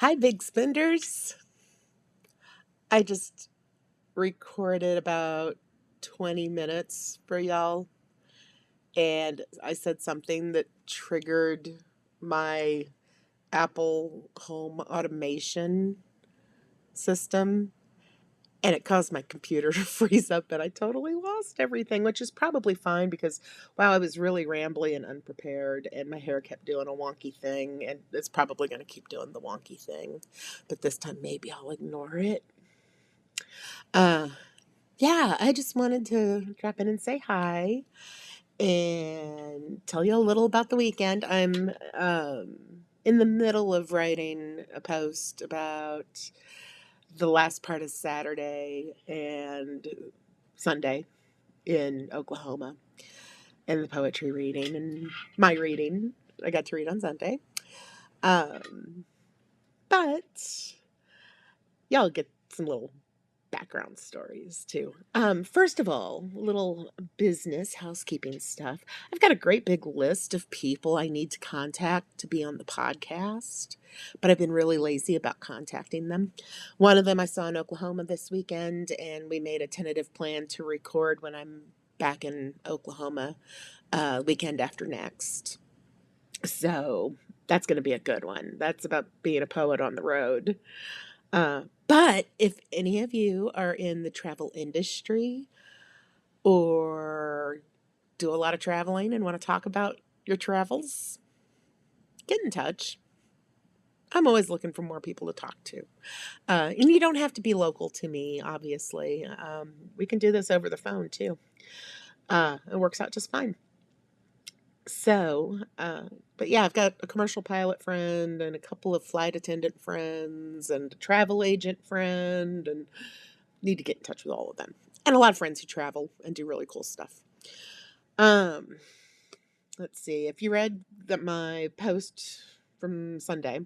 Hi, big spenders. I just recorded about 20 minutes for y'all, and I said something that triggered my Apple Home automation system, and it caused my computer to freeze up, and I totally lost everything, which is probably fine because, wow, I was really rambly and unprepared, and my hair kept doing a wonky thing, and it's probably going to keep doing the wonky thing, but this time maybe I'll ignore it. Uh, Yeah, I just wanted to drop in and say hi and tell you a little about the weekend. I'm in the middle of writing a post about the last part of Saturday and Sunday in Oklahoma and the poetry reading and my reading. I got to read on Sunday. Um, but y'all get some little background stories too. First of all, little business housekeeping stuff. I've got a great big list of people I need to contact to be on the podcast, but I've been really lazy about contacting them. One of them I saw in Oklahoma this weekend, and we made a tentative plan to record when I'm back in Oklahoma weekend after next. So that's going to be a good one. That's about being a poet on the road. But if any of you are in the travel industry or do a lot of traveling and want to talk about your travels, get in touch. I'm always looking for more people to talk to. And you don't have to be local to me, obviously. We can do this over the phone too. It works out just fine. So, but yeah, I've got a commercial pilot friend and a couple of flight attendant friends and a travel agent friend, and need to get in touch with all of them. And a lot of friends who travel and do really cool stuff. Um, let's see. If you read my post from Sunday,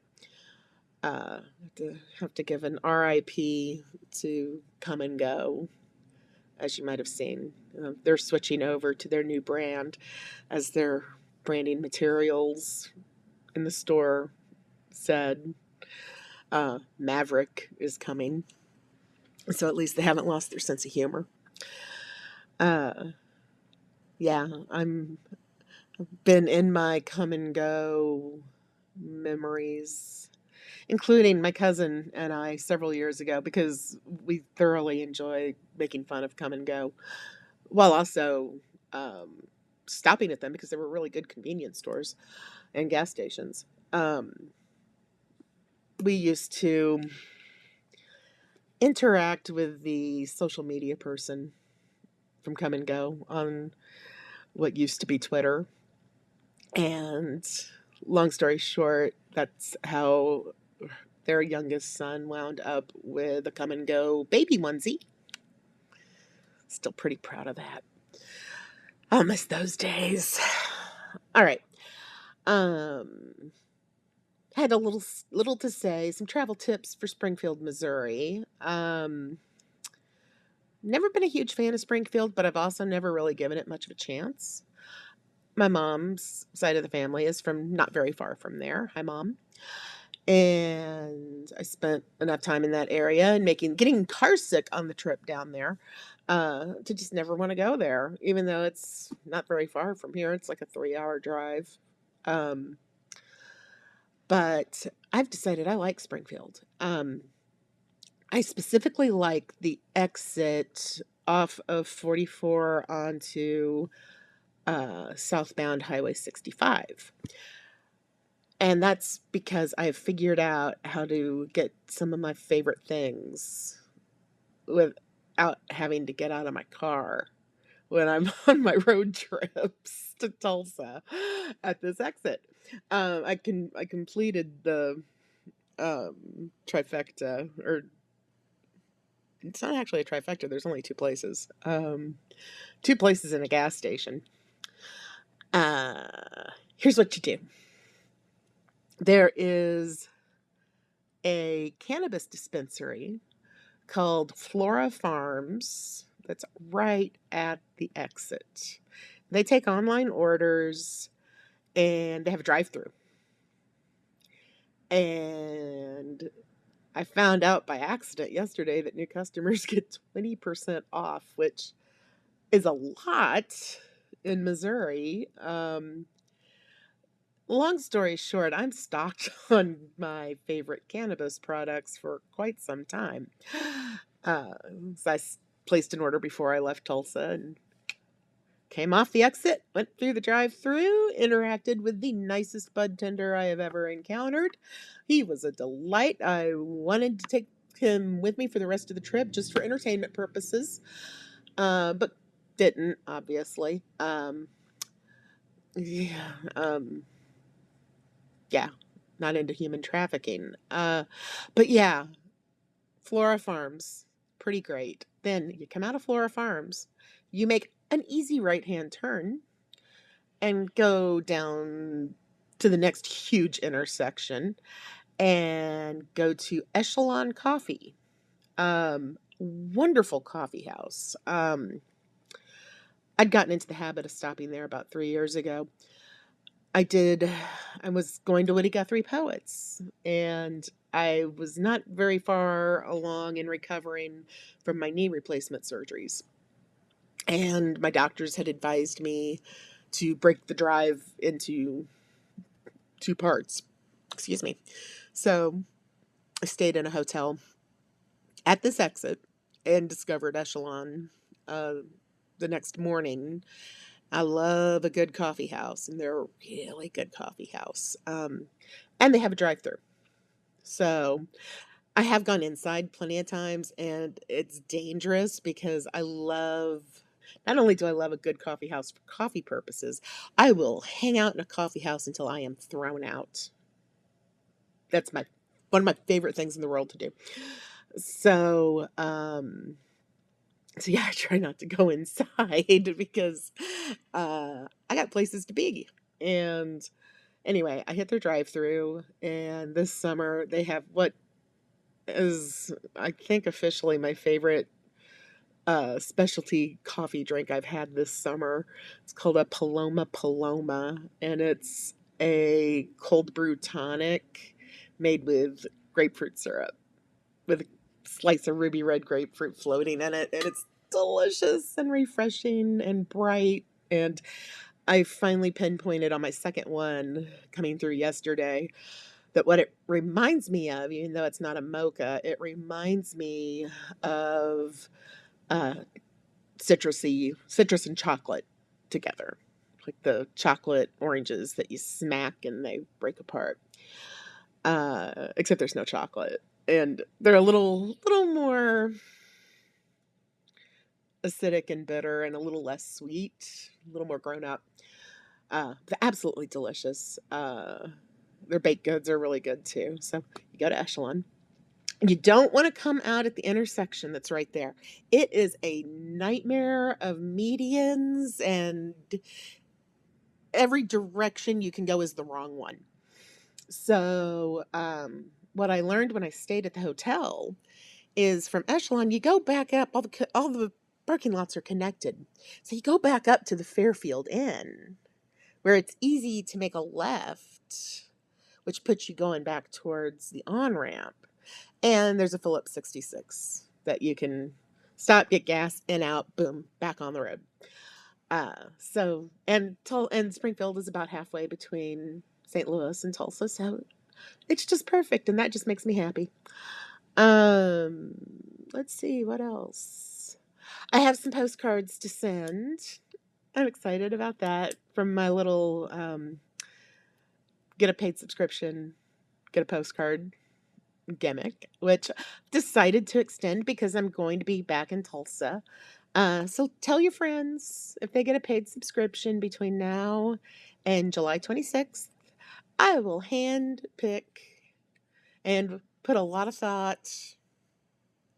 have to give an RIP to Come and Go, as you might have seen. They're switching over to their new brand as their branding materials in the store said. Maverick is coming. So at least they haven't lost their sense of humor. Uh, yeah, I've been in my Come and Go memories, including my cousin and I several years ago, because we thoroughly enjoy making fun of Come and Go while also um, stopping at them because they were really good convenience stores and gas stations. We used to interact with the social media person from Come and Go on what used to be Twitter. And long story short, that's how their youngest son wound up with a Come and Go baby onesie. Still pretty proud of that. I'll miss those days. All right. Um, had a little to say. Some travel tips for Springfield, Missouri. Never been a huge fan of Springfield, but I've also never really given it much of a chance. My mom's side of the family is from not very far from there. Hi, Mom. And I spent enough time in that area and getting car sick on the trip down there to just never want to go there, even though it's not very far from here. It's like a 3-hour drive. Um, but I've decided I like Springfield. I specifically like the exit off of 44 onto southbound Highway 65. And that's because I've figured out how to get some of my favorite things without having to get out of my car when I'm on my road trips to Tulsa at this exit. I completed the trifecta, or it's not actually a trifecta. There's only two places. Two places in a gas station. Here's what you do. There is a cannabis dispensary called Flora Farms that's right at the exit. They take online orders and they have a drive-through. And I found out by accident yesterday that new customers get 20% off, which is a lot in Missouri. Long story short, I'm stocked on my favorite cannabis products for quite some time. Uh, so placed an order before I left Tulsa and came off the exit, went through the drive-through, interacted with the nicest bud tender I have ever encountered. He was a delight. I wanted to take him with me for the rest of the trip just for entertainment purposes, but didn't, obviously. Yeah, yeah, not into human trafficking. But yeah, Flora Farms, pretty great. Then you come out of Flora Farms, you make an easy right-hand turn and go down to the next huge intersection and go to Echelon Coffee. Wonderful coffee house. I'd gotten into the habit of stopping there about 3 years ago. I did. I was going to Woody Guthrie Poets, and I was not very far along in recovering from my knee replacement surgeries. And my doctors had advised me to break the drive into two parts. Excuse me. So I stayed in a hotel at this exit and discovered Echelon uh, the next morning. I love a good coffee house, and they're a really good coffee house. And they have a drive-through. So I have gone inside plenty of times, and it's dangerous because not only do I love a good coffee house for coffee purposes, I will hang out in a coffee house until I am thrown out. That's one of my favorite things in the world to do. So, so yeah, I try not to go inside because I got places to be. And anyway, I hit their drive-through, and this summer they have what is, I think, officially my favorite specialty coffee drink I've had this summer. It's called a Paloma Paloma, and it's a cold brew tonic made with grapefruit syrup with a slice of ruby red grapefruit floating in it, and it's delicious and refreshing and bright. And I finally pinpointed on my second one coming through yesterday that what it reminds me of, even though it's not a mocha, it reminds me of uh, citrus and chocolate together, like the chocolate oranges that you smack and they break apart. Except there's no chocolate, and they're a little more acidic and bitter, and a little less sweet, a little more grown up. They're absolutely delicious. Their baked goods are really good too. So you go to Echelon. You don't want to come out at the intersection that's right there. It is a nightmare of medians, and every direction you can go is the wrong one. So, what I learned when I stayed at the hotel is from Echelon, you go back up. All the parking lots are connected, so you go back up to the Fairfield Inn, where it's easy to make a left, which puts you going back towards the on ramp. And there's a Phillips 66 that you can stop, get gas, and out, boom, back on the road. And Springfield is about halfway between St. Louis and Tulsa, so it's just perfect, and that just makes me happy. Um, let's see what else. I have some postcards to send. I'm excited about that from my little get a paid subscription, get a postcard gimmick, which I've decided to extend because I'm going to be back in Tulsa. So tell your friends if they get a paid subscription between now and July 26th. I will hand pick and put a lot of thought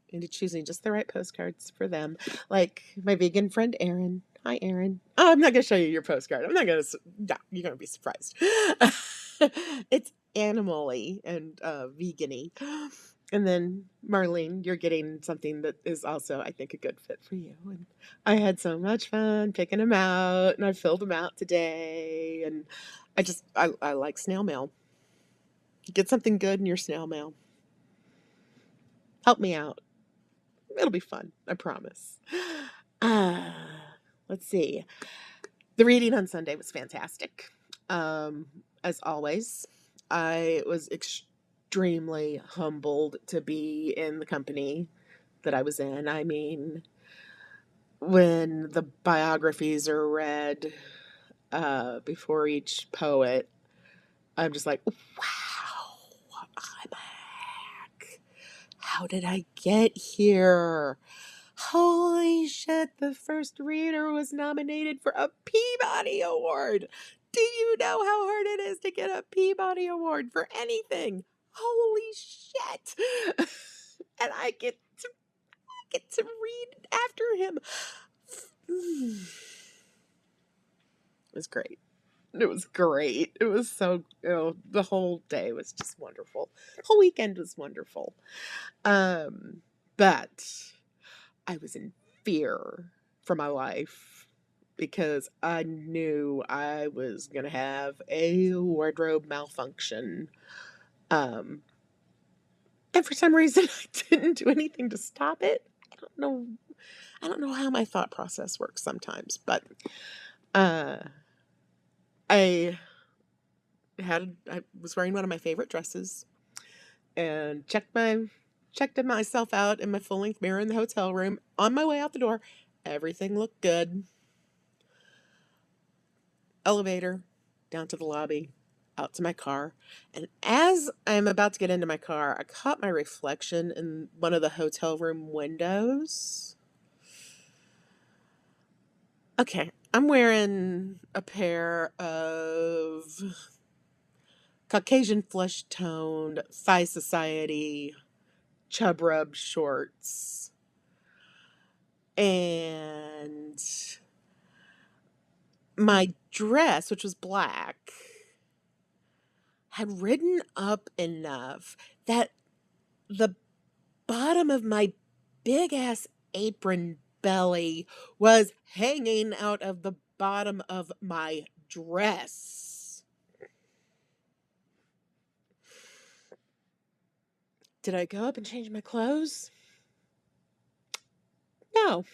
into choosing just the right postcards for them. Like my vegan friend Erin. Hi, Erin. Oh, I'm not going to show you your postcard. I'm not going to. No, you're going to be surprised. It's animal-y and vegan-y. And then Marlene, you're getting something that is also, I think, a good fit for you. And I had so much fun picking them out, and I filled them out today. And I like snail mail. Get something good in your snail mail. Help me out. It'll be fun, I promise. Uh, let's see. The reading on Sunday was fantastic. Um, as always, I was extremely humbled to be in the company that I was in. I mean, when the biographies are read before each poet, I'm just like, wow, I'm back. How did I get here? Holy shit, the first reader was nominated for a Peabody Award. Do you know how hard it is to get a Peabody Award for anything? Holy shit. And I get to read after him. It was great. It was great. It was so, the whole day was just wonderful. The whole weekend was wonderful. But I was in fear for my life because I knew I was going to have a wardrobe malfunction. Um, and for some reason, I didn't do anything to stop it. I don't know. I don't know how my thought process works sometimes, but uh, I I was wearing one of my favorite dresses and checked myself out in my full length mirror in the hotel room. On my way out the door, everything looked good. Elevator, down to the lobby, out to my car. And as I'm about to get into my car, I caught my reflection in one of the hotel room windows. Okay, I'm wearing a pair of Caucasian flesh toned Thigh Society chub rub shorts. And my dress, which was black, had ridden up enough that the bottom of my big ass apron belly was hanging out of the bottom of my dress. Did I go up and change my clothes? No.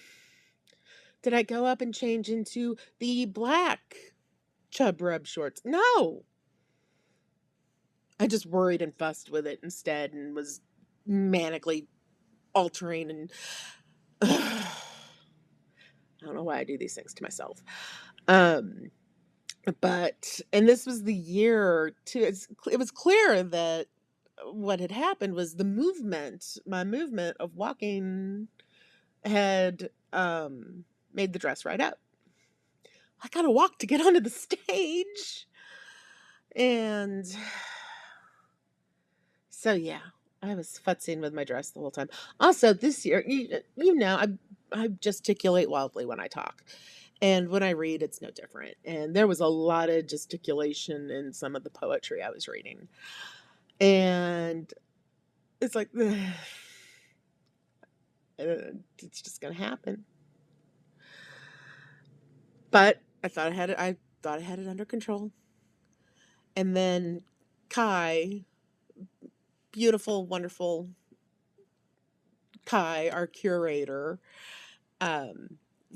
Did I go up and change into the black chub rub shorts? No. I just worried and fussed with it instead and was manically altering and I don't know why I do these things to myself. Um, and this was the year too. It was clear that what had happened was my movement of walking had made the dress right up. I gotta walk to get onto the stage. And so, yeah, I was futzing with my dress the whole time. Also, this year, I gesticulate wildly when I talk. And when I read, it's no different. And there was a lot of gesticulation in some of the poetry I was reading. And it's like, it's just going to happen. But I thought I had it under control. And then Kai, beautiful, wonderful Kai, our curator,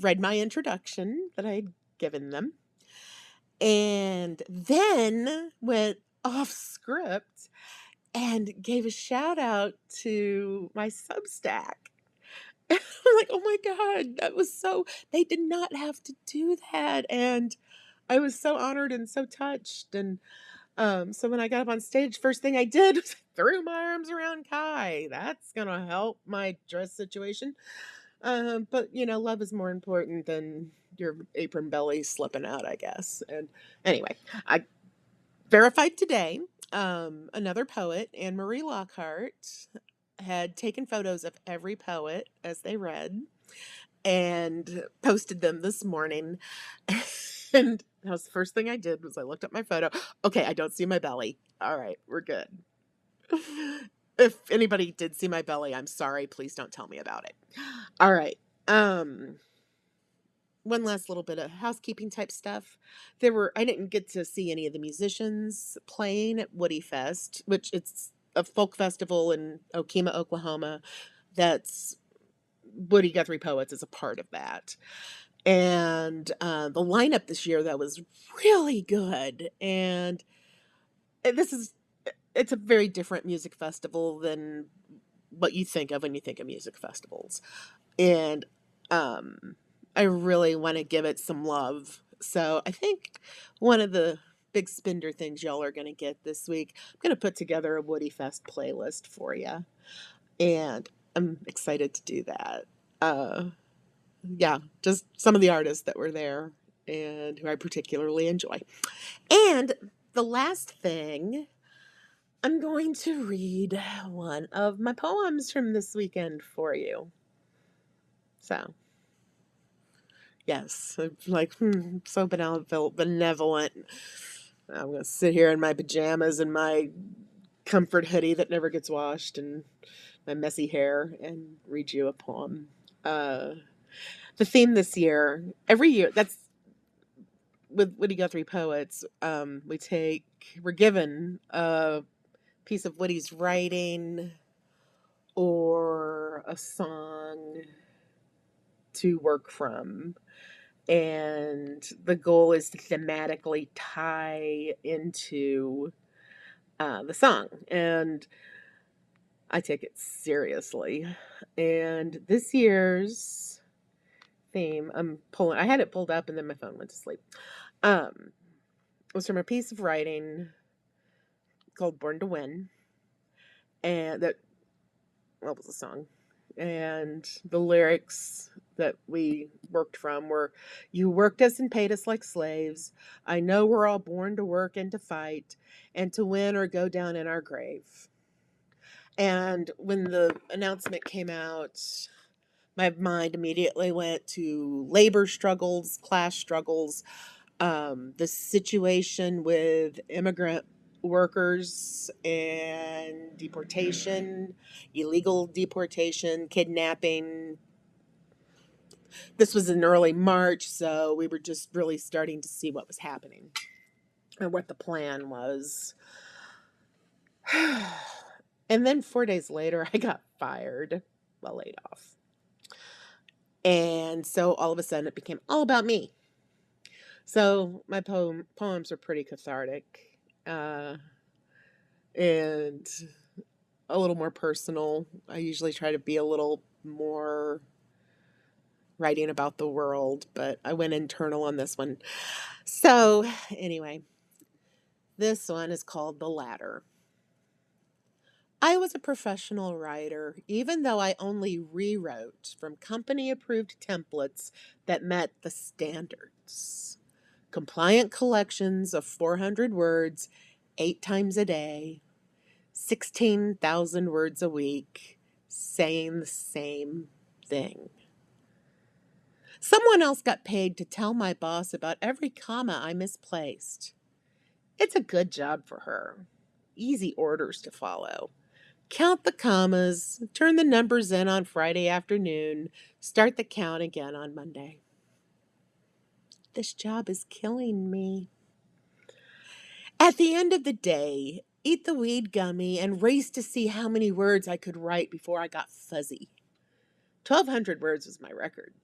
read my introduction that I had given them, and then went off script and gave a shout out to my Substack. I'm like, oh my God, they did not have to do that. And I was so honored and so touched. And so when I got up on stage, first thing I did was threw my arms around Kai. That's going to help my dress situation. But love is more important than your apron belly slipping out, I guess. And anyway, I verified today. Another poet, Anne Marie Lockhart, had taken photos of every poet as they read and posted them this morning. And that was the first thing I did was I looked at my photo. Okay, I don't see my belly. All right, we're good. If anybody did see my belly, I'm sorry. Please don't tell me about it. All right. One last little bit of housekeeping type stuff. I didn't get to see any of the musicians playing at Woody Fest, which a folk festival in Okema, Oklahoma. That's Woody Guthrie Poets is a part of that. And the lineup this year that was really good. And this is it's a very different music festival than what you think of when you think of music festivals. And um, I really want to give it some love. So I think one of the big spender things y'all are going to get this week, I'm going to put together a Woody Fest playlist for you. And I'm excited to do that. Uh, yeah, just some of the artists that were there and who I particularly enjoy. And the last thing, I'm going to read one of my poems from this weekend for you. So, yes, I'm like, so benevolent. I'm going to sit here in my pajamas and my comfort hoodie that never gets washed and my messy hair and read you a poem. The theme this year, every year, that's with Woody Guthrie Poets, we're given a piece of Woody's writing or a song to work from. And the goal is to thematically tie into the song. And I take it seriously. And this year's theme, I had it pulled up and then my phone went to sleep. Was from a piece of writing called Born to Win. And what was the song? And the lyrics that we worked from were, "You worked us and paid us like slaves. I know we're all born to work and to fight and to win or go down in our grave." And when the announcement came out, my mind immediately went to labor struggles, class struggles, the situation with immigrant workers and deportation, illegal deportation, kidnapping. This was in early March, so we were just really starting to see what was happening and what the plan was. And then 4 days later, I got fired, laid off. And so all of a sudden, it became all about me. So my poems are pretty cathartic and a little more personal. I usually try to be a little more writing about the world, but I went internal on this one. So anyway, this one is called The Ladder. I was a professional writer, even though I only rewrote from company-approved templates that met the standards. Compliant collections of 400 words 8 times a day, 16,000 words a week, saying the same thing. Someone else got paid to tell my boss about every comma I misplaced. It's a good job for her. Easy orders to follow. Count the commas, turn the numbers in on Friday afternoon, start the count again on Monday. This job is killing me. At the end of the day, eat the weed gummy and race to see how many words I could write before I got fuzzy. 1,200 words was my record.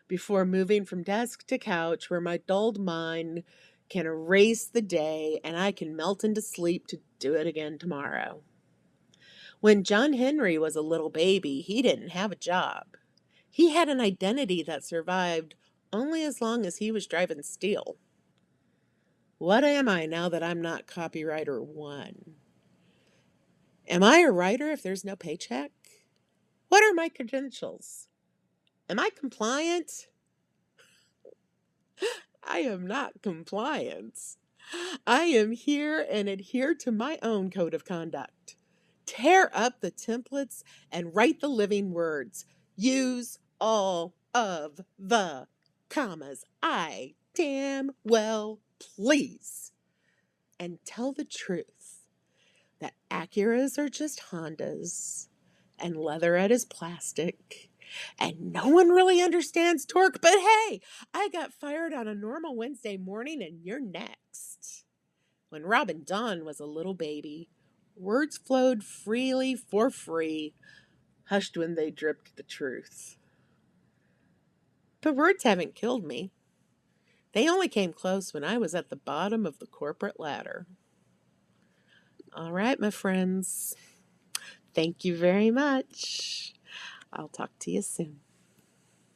Before moving from desk to couch where my dulled mind can erase the day and I can melt into sleep to do it again tomorrow. When John Henry was a little baby, he didn't have a job. He had an identity that survived only as long as he was driving steel. What am I now that I'm not copywriter 1? Am I a writer if there's no paycheck? What are my credentials? Am I compliant? I am not compliant. I am here and adhere to my own code of conduct. Tear up the templates and write the living words. Use all of the commas I damn well please. And tell the truth that Acuras are just Hondas and leatherette is plastic and no one really understands torque. But hey, I got fired on a normal Wednesday morning and you're next. When Robin Dawn was a little baby, Words flowed freely for free, hushed when they dripped the truth. But words haven't killed me. They only came close when I was at the bottom of the corporate ladder. All right, my friends. Thank you very much. I'll talk to you soon.